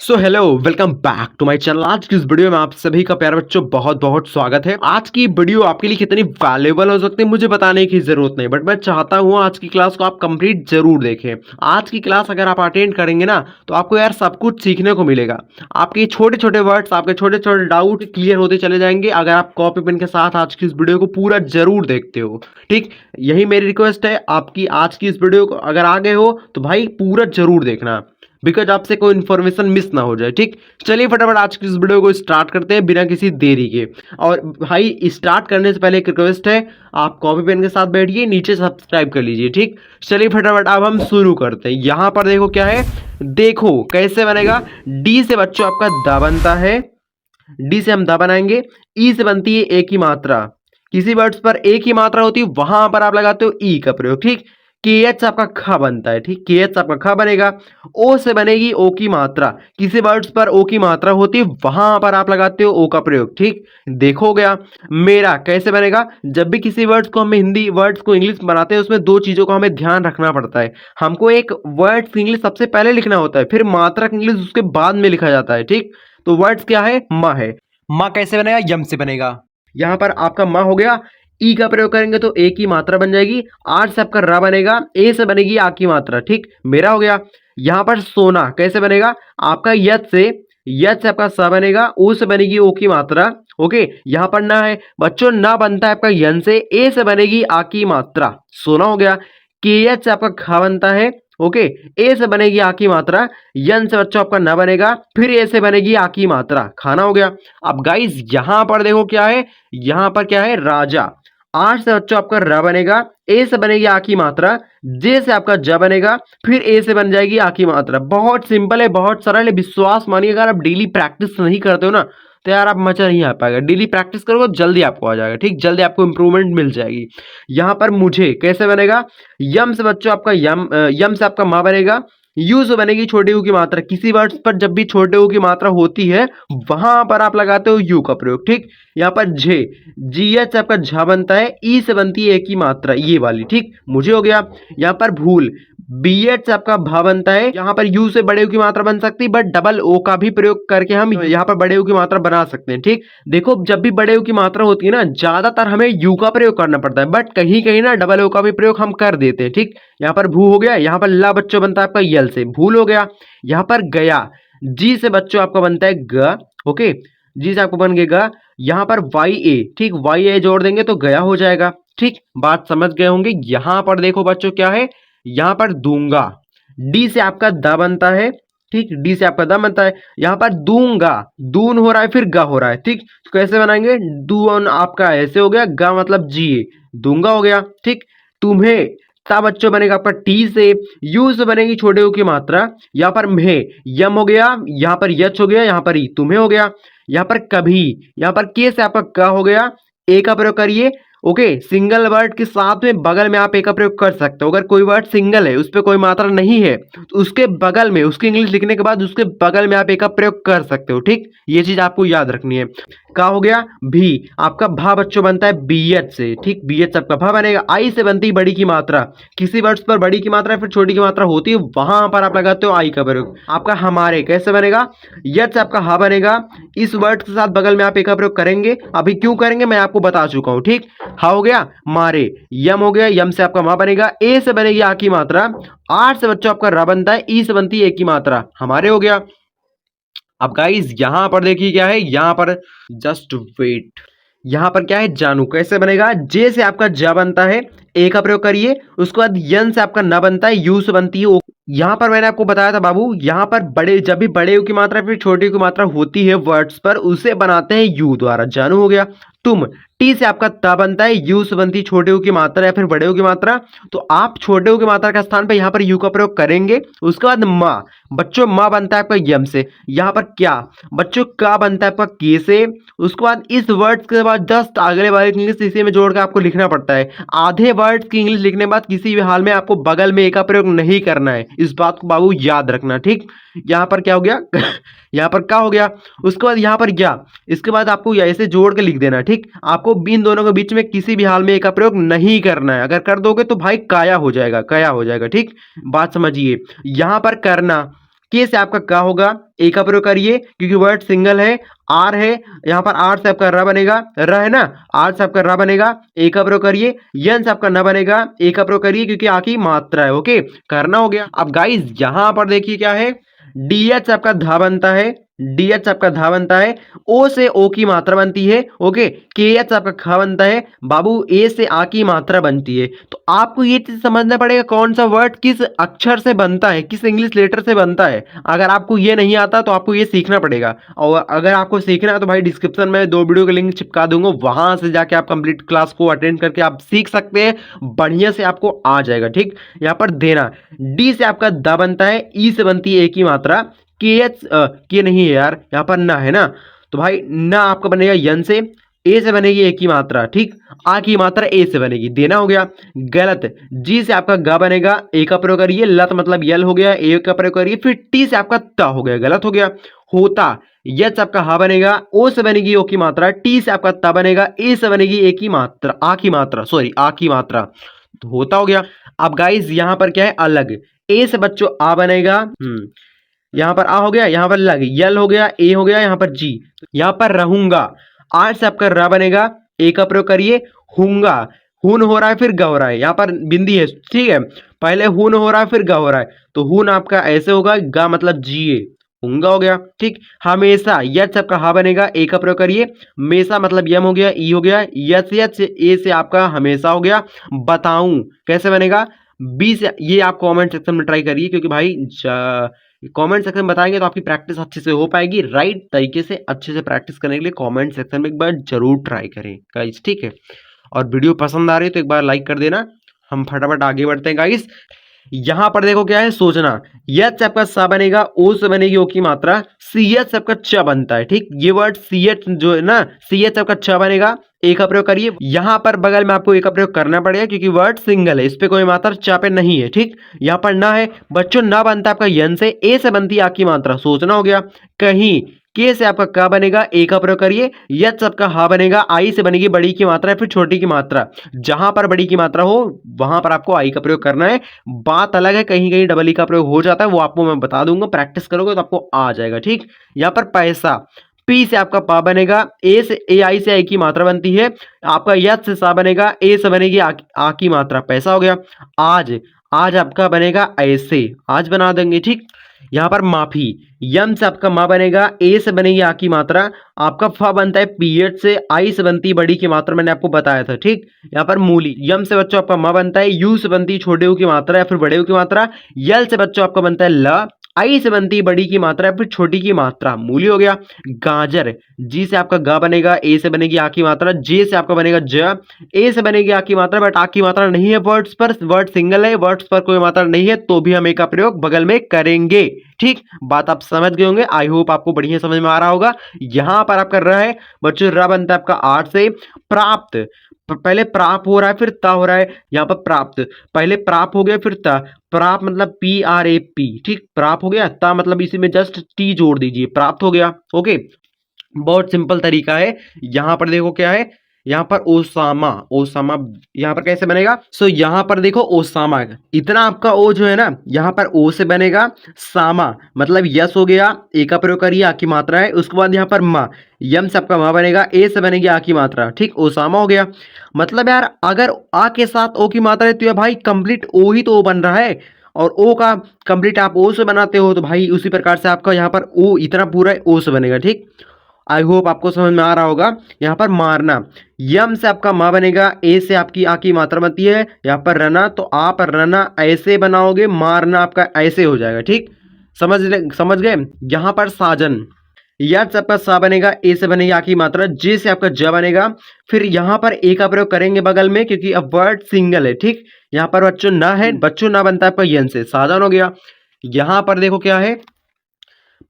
So hello welcome back to my channel. आज की इस वीडियो में आप सभी का प्यारे बच्चों बहुत बहुत स्वागत है। आज की वीडियो आपके लिए कितनी वैल्यूएबल हो सकती है मुझे बताने की जरूरत नहीं, बट मैं चाहता हूं आज की क्लास को आप कंप्लीट जरूर देखें। आज की क्लास अगर आप अटेंड करेंगे ना तो आपको यार सब कुछ सीखने को मिलेगा। आपके छोटे छोटे वर्ड्स, आपके छोटे छोटे डाउट क्लियर होते चले जाएंगे अगर आप कॉपी पेन के साथ आज की इस वीडियो को पूरा जरूर देखते हो। ठीक, यही मेरी रिक्वेस्ट है आपकी। आज की इस वीडियो को अगर आ गए हो तो भाई पूरा जरूर देखना, बिकॉज आपसे कोई इन्फॉर्मेशन मिस ना हो जाए। ठीक, चलिए फटाफट आज की इस वीडियो को स्टार्ट करते हैं बिना किसी देरी के। और भाई स्टार्ट करने से पहले एक रिक्वेस्ट है, आप कॉपी पेन के साथ बैठिए, नीचे सब्सक्राइब कर लीजिए। ठीक, चलिए फटाफट अब हम शुरू करते हैं। यहाँ पर देखो क्या है, देखो कैसे बनेगा। डी से बच्चों आपका द बनता है, डी से हम द बनाएंगे। ई से बनती है ए की मात्रा, किसी वर्ड्स पर ए की मात्रा होती है वहां पर आप लगाते हो ई का प्रयोग। ठीक, के एच आपका ख बनता है। ठीक, के एच आपका ख बनेगा। ओ से बनेगी ओ की मात्रा, किसी वर्ड्स पर ओ की मात्रा होती है वहां पर आप लगाते हो ओ का प्रयोग। ठीक, देखो हो गया। मेरा कैसे बनेगा, जब भी किसी वर्ड्स को हम हिंदी वर्ड्स को इंग्लिश बनाते हैं उसमें दो चीजों का हमें ध्यान रखना पड़ता है। हमको एक वर्ड्स इंग्लिश सबसे पहले लिखना होता है, फिर मात्रक इंग्लिश उसके बाद में लिखा जाता है। ठीक, तो वर्ड्स क्या है, माँ है। माँ कैसे बनेगा, यम से बनेगा। यहां पर आपका माँ हो गया, ई का प्रयोग करेंगे तो ए की मात्रा बन जाएगी। आर से आपका रा बनेगा, ए से बनेगी आ की मात्रा। ठीक, मेरा हो गया। यहां पर सोना कैसे बनेगा, आपका यत से आपका स बनेगा, ओ से बनेगी ओ की मात्रा। ओके, यहां पर ना है बच्चों, ना बनता है आपका यन से, ए से बनेगी आ की मात्रा। सोना हो गया। के एच से आपका खा बनता है। ओके, ए से बनेगी आ की मात्रा, यन से बच्चों आपका न बनेगा, फिर ए से बनेगी आ की मात्रा। खाना हो गया। अब गाइस यहां पर देखो क्या है, यहां पर क्या है, राजा। आर से बच्चों आपका र बनेगा, ए से बनेगी आ की मात्रा, जे से आपका ज बनेगा, फिर ए से बन जाएगी आ की मात्रा। बहुत सिंपल है, बहुत सरल है। विश्वास मानिए, अगर आप डेली प्रैक्टिस नहीं करते हो ना तो यार आप मजा नहीं आ पाएगा। डेली प्रैक्टिस करोगे जल्दी आपको आ जाएगा। ठीक, जल्दी आपको इंप्रूवमेंट मिल जाएगी। यहां पर मुझे कैसे बनेगा, यम से बच्चों आपका यम से आपका माँ बनेगा। यू से बनेगी छोटे यू की मात्रा, किसी वर्ड्स पर जब भी छोटे यू की मात्रा होती है वहां पर आप लगाते हो यू का प्रयोग। ठीक, यहाँ पर झे, जी एच आपका झा बनता है, ई से बनती है ए की मात्रा, ये वाली। ठीक, मुझे हो गया। यहाँ पर भूल, बी एच से आपका भा बनता है। यहाँ पर यू से बड़े यू की मात्रा बन सकती है, बट डबल ओ का भी प्रयोग करके हम यहाँ पर बड़े यू की मात्रा बना सकते हैं। ठीक, देखो जब भी बड़े यू की मात्रा होती है ना ज्यादातर हमें यू का प्रयोग करना पड़ता है, बट कहीं कहीं ना डबल ओ का भी प्रयोग हम कर देते हैं। ठीक, यहाँ पर भू हो गया। यहाँ पर ला बच्चों बनता है आपका यल से, भूल हो गया। यहाँ पर गया, जी से बच्चों आपका बनता है ग। ओके, जी से आपको बन गया। यहाँ पर वाई ए, ठीक, वाई ए जोड़ देंगे तो गया हो जाएगा। ठीक, बात समझ गए होंगे। यहाँ पर देखो बच्चों क्या है, यहाँ पर दूंगा, डी से आपका द बनता है। ठीक, डी से आपका द बनता है। यहाँ पर दूंगा, दून हो रहा है फिर गा हो रहा है। ठीक, तो कैसे बनाएंगे, दून आपका ऐसे हो गया, गा मतलब जी, दूंगा हो गया। ठीक, तुम्हें, ता बच्चों बनेगा आपका टी से, यू से बनेगी छोटे यू की मात्रा। यहाँ पर म्हे, यम हो गया, यहाँ पर यच हो गया, यहाँ पर ई, तुम्हें हो गया। यहाँ पर कभी, यहाँ पर के से आपका क हो गया, ए का प्रयोग करिए। ओके, सिंगल वर्ड के साथ में बगल में आप ए का प्रयोग कर सकते हो। अगर कोई वर्ड सिंगल है, उस पर कोई मात्रा नहीं है, तो उसके बगल में, उसकी इंग्लिश लिखने के बाद उसके बगल में आप ए का प्रयोग कर सकते हो। ठीक, ये चीज आपको याद रखनी है। का हो गया, भी आपका भा बच्चों बनता है बी एच से। ठीक, बी एच आपका भा बनेगा। आई से बनती है बड़ी की मात्रा, किसी वर्ड्स पर बड़ी की मात्रा फिर छोटी की मात्रा होती है वहां पर आप लगाते हो आई का प्रयोग। आपका हमारे कैसे बनेगा, यच आपका हा बनेगा। इस वर्ड के साथ बगल में आप ए का प्रयोग करेंगे, अभी क्यों करेंगे मैं आपको बता चुका हूं। ठीक, हा हो गया, मारे, यम हो गया, यम से आपका मां बनेगा, ए से बनेगी आ की मात्रा, आर से बच्चों आपका रा बनता है, ई से बनती है ए की मात्रा, हमारे हो गया। अब गाइस यहां पर देखिए क्या है, यहां पर जस्ट वेट, यहां पर क्या है, जानू कैसे बनेगा, जे से आपका ज बनता है, ए का प्रयोग करिए। उसके बाद यन से आपका न बनता है, यू से बनती है ओ। यहां पर मैंने आपको बताया था बाबू, यहां पर बड़े, जब भी बड़े यू की मात्रा फिर छोटे यू की मात्रा होती है वर्ड्स पर, उसे बनाते हैं यू द्वारा। जानू हो गया। तुम, टी से आपका ता बनता है, यू से बनती है छोटे यू की मात्रा या फिर बड़े यू की मात्रा, तो आप छोटे यू की मात्रा का स्थान पर यहाँ पर यू का प्रयोग करेंगे। उसके बाद माँ बच्चों, माँ बनता है आपका यम से। यहाँ पर क्या बच्चों, का बनता है आपका के से। उसके बाद इस वर्ड्स के बाद जस्ट अगले वाले इंग्लिश इसी में जोड़ कर आपको लिखना पड़ता है। आधे वर्ड्स की इंग्लिश लिखने के बाद किसी भी हाल में आपको बगल में ए का प्रयोग नहीं करना है, इस बात को बाबू याद रखना। ठीक, यहाँ पर क्या हो गया यहाँ पर का हो गया। उसके बाद यहाँ पर क्या, इसके बाद आपको ऐसे जोड़ के लिख देना। ठीक, आपको इन दोनों के बीच में किसी भी हाल में ए का प्रयोग नहीं करना है। अगर कर दोगे तो भाई काया हो जाएगा, कया हो जाएगा। ठीक, बात समझिए। यहाँ पर करना, के से आपका का होगा, ए का प्रयोग करिए क्योंकि वर्ड सिंगल है, आर है, यहाँ पर आर से आपका र बनेगा, र है ना, आर से आपका र बनेगा, ए का प्रयोग करिए, यन से आपका न बनेगा, ए का प्रयोग करिए क्योंकि आ की मात्रा है। ओके, करना हो गया। अब गाइस यहाँ पर देखिए क्या है, डीएच आपका धा बनता है, डीएच आपका धा बनता है, ओ से ओ की मात्रा बनती है। ओके, के एच आपका ख बनता है, बाबू ए से आ की मात्रा बनती है। तो आपको ये चीज समझना पड़ेगा कौन सा वर्ड किस अक्षर से बनता है, किस इंग्लिश लेटर से बनता है। अगर आपको ये नहीं आता तो आपको ये सीखना पड़ेगा, और अगर आपको सीखना है तो भाई डिस्क्रिप्शन में 2 वीडियो का लिंक चिपका दूंगा, वहां से जाके आप कंप्लीट क्लास को अटेंड करके आप सीख सकते हैं, बढ़िया से आपको आ जाएगा। ठीक, यहाँ पर देना, डी से आपका द बनता है, ई से बनती है ए की मात्रा, के एच के नहीं है यार, यहाँ पर ना है ना, तो भाई ना आपका बनेगा यन से, ए से बनेगी ए की मात्रा, ठीक, आ की मात्रा ए से बनेगी, देना हो गया। गलत, जी से आपका ग बनेगा, ए का प्रयोग करिए, लत मतलब यल हो गया, ए का प्रयोग करिए, फिर टी से आपका त हो गया, गलत हो गया। होता, यच आपका हा बनेगा, ओ से बनेगी ओ की मात्रा, टी से आपका त बनेगा, ए से बनेगी ए की मात्रा, आ की मात्रा, सॉरी आ की मात्रा, तो होता हो गया। अब गाइस यहाँ पर क्या है, अलग, ए से बच्चों आ बनेगा, यहाँ पर आ हो गया, यहाँ पर लग, यल हो गया, ए हो गया, यहाँ पर जी, यहाँ पर रहूंगा, आर से आपका रा बनेगा, ए का प्रयोग करिए, हूंगा, हुन हो रहा है फिर ग हो रहा है, यहाँ पर बिंदी है, ठीक है, पहले हुन हो रहा है फिर ग हो रहा है, तो हुन आपका ऐसे होगा, गा मतलब जिए, हूंगा हो गया। ठीक, हमेशा, यच आपका हा बनेगा, ए का प्रयोग करिए, मेसा मतलब यम हो गया, ई हो गया, यच यच ए से आपका हमेशा हो गया। बताऊं कैसे बनेगा, बी से, ये आप कमेंट सेक्शन में ट्राई करिए, क्योंकि भाई कमेंट सेक्शन में बताएंगे तो आपकी प्रैक्टिस अच्छे से हो पाएगी। राइट तरीके से अच्छे से प्रैक्टिस करने के लिए कमेंट सेक्शन में एक बार जरूर ट्राई करें गाइस, ठीक है। और वीडियो पसंद आ रही है तो एक बार लाइक कर देना, हम फटाफट आगे बढ़ते हैं गाइस। यहां पर देखो क्या है, सोचना, यच आपका सा बनेगा, ओ से बनेगी ओ की मात्रा, सी एच आपका च बनता है, ठीक, ये वर्ड सी एच जो है ना, सी एच आपका च बनेगा, ए का प्रयोग करिए, यहां पर बगल में आपको ए का प्रयोग करना पड़ेगा क्योंकि वर्ड सिंगल है, इस पे कोई मात्रा चा पे नहीं है। ठीक, यहां पर ना है बच्चों, ना बनता है आपका यन से, ए से बनती है आ की मात्रा, सोचना हो गया। कहीं, के से आपका का बनेगा, ए का प्रयोग करिए, यच आपका हा बनेगा, आई से बनेगी बड़ी की मात्रा फिर छोटी की मात्रा, जहां पर बड़ी की मात्रा हो वहां पर आपको आई का प्रयोग करना है। बात अलग है, कहीं कहीं डबल ई का प्रयोग हो जाता है, वो आपको मैं बता दूंगा, प्रैक्टिस करोगे तो आपको आ जाएगा। ठीक, यहाँ पर पैसा, पी से आपका पा बनेगा, ए से, ए आई से आई की मात्रा बनती है, आपका यच से सा बनेगा, ए से बनेगी आ की मात्रा, पैसा हो गया। आज, आज आपका बनेगा ऐसे, आज बना देंगे। ठीक, यहाँ पर माफी, यम से आपका मा बनेगा, ए से बनेगी आ की मात्रा, आपका फ बनता है पीएच से, आई से बनती है बड़ी की मात्रा, मैंने आपको बताया था। ठीक, यहाँ पर मूली, यम से बच्चों आपका मा बनता है, यू से बनती है छोटे यू की मात्रा या फिर बड़े यू की मात्रा, यल से बच्चों आपका बनता है ल, आई से बनती है बड़ी की मात्रा या फिर छोटी की मात्रा, मूली हो गया। गाजर, जी से आपका गा बनेगा, ए से बनेगी आ की मात्रा, जे से आपका बनेगा ज, ए से बनेगी आ की मात्रा, बट आ की मात्रा नहीं है वर्ड्स पर, वर्ड सिंगल है, वर्ड्स पर कोई मात्रा नहीं है, तो भी हम ए का प्रयोग बगल में करेंगे। ठीक, बात आप समझ गए होंगे, आई होप आपको बढ़िया समझ में आ रहा होगा। यहां पर आप कर रहा है बच्चों, रा बनता है आपका आठ से, प्राप्त, पहले प्राप हो रहा है फिर ता हो रहा है, यहाँ पर प्राप्त, पहले प्राप हो गया फिर ता, प्राप मतलब पी आर ए पी, ठीक, प्राप हो गया, ता मतलब इसी में जस्ट टी जोड़ दीजिए, प्राप्त हो गया। ओके, बहुत सिंपल तरीका है। यहां पर देखो क्या है, यहाँ पर ओसामा, ओसामा यहाँ पर कैसे बनेगा, सो यहाँ पर देखो ओसामा, इतना आपका ओ जो है ना, यहाँ पर ओ से बनेगा, सामा मतलब यस हो गया, ए का प्रयोग करिए, आ की मात्रा है, उसके बाद यहाँ पर मा, यम से आपका मा बनेगा, ए से बनेगी आ की मात्रा, ठीक, ओसामा हो गया। मतलब यार अगर आ के साथ ओ की मात्रा है तो यार भाई कंप्लीट ओ ही तो ओ बन रहा है, और ओ का कंप्लीट आप ओ से बनाते हो तो भाई उसी प्रकार से आपका यहाँ पर ओ इतना पूरा ओ से बनेगा। ठीक, आई होप आपको समझ में आ रहा होगा। यहाँ पर मारना, यम से आपका मा बनेगा, ए से आपकी आ की मात्रा बनती है, यहाँ पर रना, तो आप रना ऐसे बनाओगे, मारना आपका ऐसे हो जाएगा। ठीक, समझ गए। यहाँ पर साजन, यद से आपका सा बनेगा, ए से बनेगी आ की मात्रा, जे से आपका ज बनेगा, फिर यहाँ पर ए का प्रयोग करेंगे बगल में क्योंकि अब वर्ड सिंगल है। ठीक, यहाँ पर बच्चों ना है, बच्चों ना बनता है आपका यन से, साजन हो गया। यहाँ पर देखो क्या है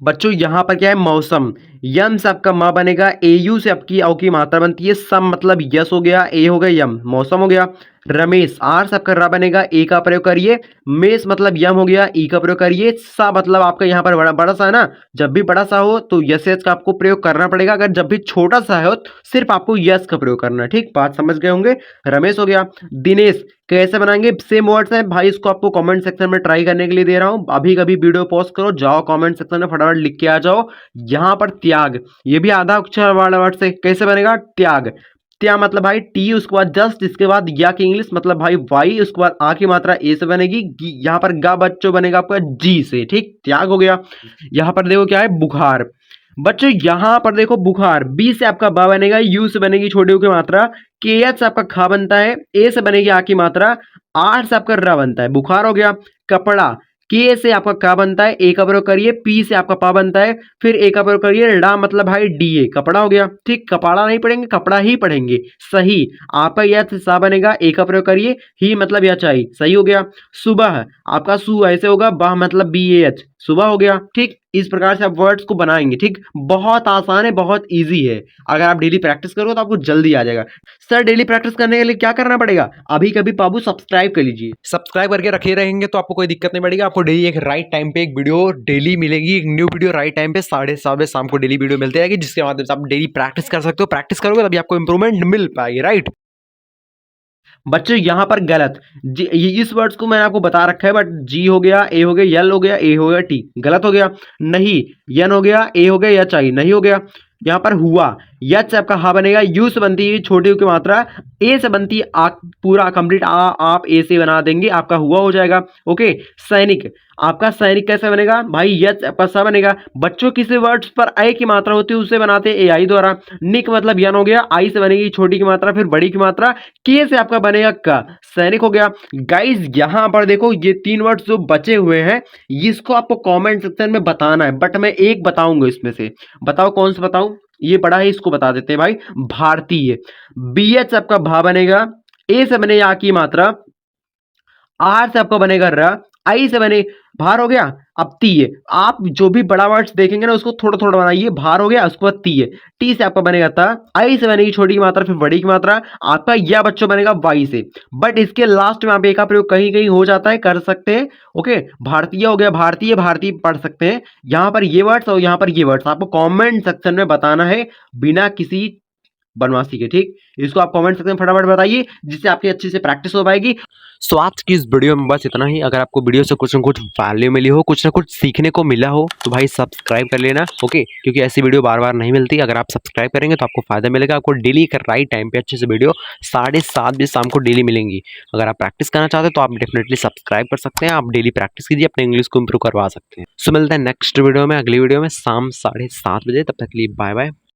बच्चों, यहाँ पर क्या है, मौसम, यम से आपका मा बनेगा, ए यू से आपकी औ की मात्रा बनती है, सम मतलब यस हो गया, ए हो गया यम, मौसम हो गया। रमेश, आर से आपका र बनेगा, ए का प्रयोग करिए। मेष मतलब यम हो गया, ई का प्रयोग करिए। सा मतलब आपका यहाँ पर बड़ा बड़ा सा है ना, जब भी बड़ा सा हो तो यस यस का आपको प्रयोग करना पड़ेगा, अगर जब भी छोटा सा हो तो सिर्फ आपको यस का प्रयोग करना है। ठीक, बात समझ गए होंगे। रमेश हो गया। दिनेश कैसे बनाएंगे, सेम वर्ड्स है भाई, इसको आपको कमेंट सेक्शन में ट्राई करने के लिए दे रहा हूं। अभी कभी वीडियो पॉज करो, जाओ कमेंट सेक्शन में फटाफट लिख के आ जाओ। यहां पर त्याग, ये भी आधा अक्षर वाला वर्ड से कैसे बनेगा, त्याग। त्या मतलब भाई टी, उसके बाद जस्ट, इसके बाद या की इंग्लिश मतलब भाई वाई, उसके बाद आ की मात्रा ए से बनेगी। यहाँ पर गा बच्चों बनेगा आपका जी से। ठीक, त्याग हो गया। यहाँ पर देखो क्या है, बुखार। बच्चों यहाँ पर देखो बुखार, बी से आपका बा बनेगा, यू से बनेगी छोटी की मात्रा, के एच से आपका खा बनता है, ए से बनेगी आ की मात्रा, आर से आपका रा बनता है। बुखार हो गया। कपड़ा, के से आपका का बनता है, ए का प्रयोग करिए, पी से आपका पा बनता है, फिर ए का प्रयोग करिए, डा मतलब भाई डी ए, कपड़ा हो गया। ठीक, कपड़ा नहीं पढ़ेंगे, कपड़ा ही पढ़ेंगे। सही, आपका यह सा बनेगा, ए का प्रयोग करिए, ही मतलब या चाहिए, सही हो गया। सुबह, आपका सु ऐसे होगा, बाह मतलब बी ए एच, सुबह हो गया। ठीक, इस प्रकार से आप वर्ड्स को बनाएंगे। ठीक, बहुत आसान है, बहुत इजी है। अगर आप डेली प्रैक्टिस करोगे तो आपको जल्दी आ जाएगा। सर डेली प्रैक्टिस करने के लिए क्या करना पड़ेगा, अभी कभी बाबू सब्सक्राइब कर लीजिए। सब्सक्राइब करके रखे रहेंगे तो आपको कोई दिक्कत नहीं पड़ेगी। आपको डेली एक राइट टाइम पे एक वीडियो डेली मिलेगी, एक न्यू वीडियो राइट टाइम पे 7:30 बजे शाम को डेली वीडियो मिलती रहेगी, जिसके माध्यम से आप डेली प्रैक्टिस कर सकते हो। प्रैक्टिस करोगे तभी आपको इंप्रूवमेंट मिल पाएगी, राइट। बच्चों यहाँ पर गलत, इस वर्ड्स को मैंने आपको बता रखा है, बट जी हो गया, ए हो गया, यल हो गया, ए हो गया, टी गलत हो गया। नहीं, यन हो गया, ए हो गया, या चाहिए नहीं हो गया। यहाँ पर हुआ, यच से आपका हा बनेगा, यू से बनती है छोटी की मात्रा, ए से बनती है आ, पूरा कंप्लीट आ आप ए से बना देंगे, आपका हुआ हो जाएगा। ओके। सैनिक, आपका सैनिक कैसे बनेगा भाई, यच आपका सा बनेगा। बच्चों किसी वर्ड्स पर ए की मात्रा होती है उसे बनाते हैं ए आई द्वारा। निक मतलब यन हो गया, आई से बनेगी छोटी की मात्रा, फिर बड़ी की मात्रा, के से आपका बनेगा का, सैनिक हो गया। गाइज यहाँ पर देखो ये 3 वर्ड्स जो बचे हुए हैं, इसको आपको कमेंट सेक्शन में बताना है, बट मैं एक बताऊंगा इसमें से। बताओ कौन सा बताऊं, ये बड़ा है, इसको बता देते हैं भाई। भारतीय, बी एच आपका भा बनेगा, ए से बने या की मात्रा, आर से आपका बनेगा र, आई से बने भार हो गया। अब तीय, आप जो भी बड़ा वर्ड्स देखेंगे ना उसको थोड़ा थोड़ा बनाइए, भार हो गया, उसके बाद तीय, टी से आपका बनेगा ता, आई से बनेगी छोटी की मात्रा, फिर बड़ी की मात्रा, आपका यह बच्चों बनेगा वाई से। बट इसके लास्ट में आप ए का प्रयोग कहीं कहीं हो जाता है, कर सकते हैं। ओके, भारतीय हो गया, भारतीय भारतीय पढ़ सकते हैं। यहाँ पर ये वर्ड्स और यहाँ पर ये वर्ड्स आपको कॉमेंट सेक्शन में बताना है, बिना किसी बनवासी के। ठीक, इसको आप कमेंट सेक्शन में फटाफट बताइए, जिससे आपकी अच्छी से प्रैक्टिस हो पाएगी। सो आज की इस वीडियो में बस इतना ही। अगर आपको वीडियो से कुछ ना कुछ वैल्यू मिली हो, कुछ ना कुछ सीखने को मिला हो, तो भाई सब्सक्राइब कर लेना। ओके, क्योंकि ऐसी वीडियो बार बार नहीं मिलती। अगर आप सब्सक्राइब करेंगे तो आपको फायदा मिलेगा। आपको डेली एक राइट टाइम पे अच्छे से वीडियो 7:30 बजे शाम को डेली मिलेंगी। अगर आप प्रैक्टिस करना चाहते हैं तो आप डेफिनेटली सब्सक्राइब कर सकते हैं। आप डेली प्रैक्टिस कीजिए, अपने इंग्लिश को इंप्रूव करवा सकते हैं। सो मिलते हैं नेक्स्ट वीडियो में, अगली वीडियो में शाम 7:30 बजे। तब तक के लिए बाय बाय।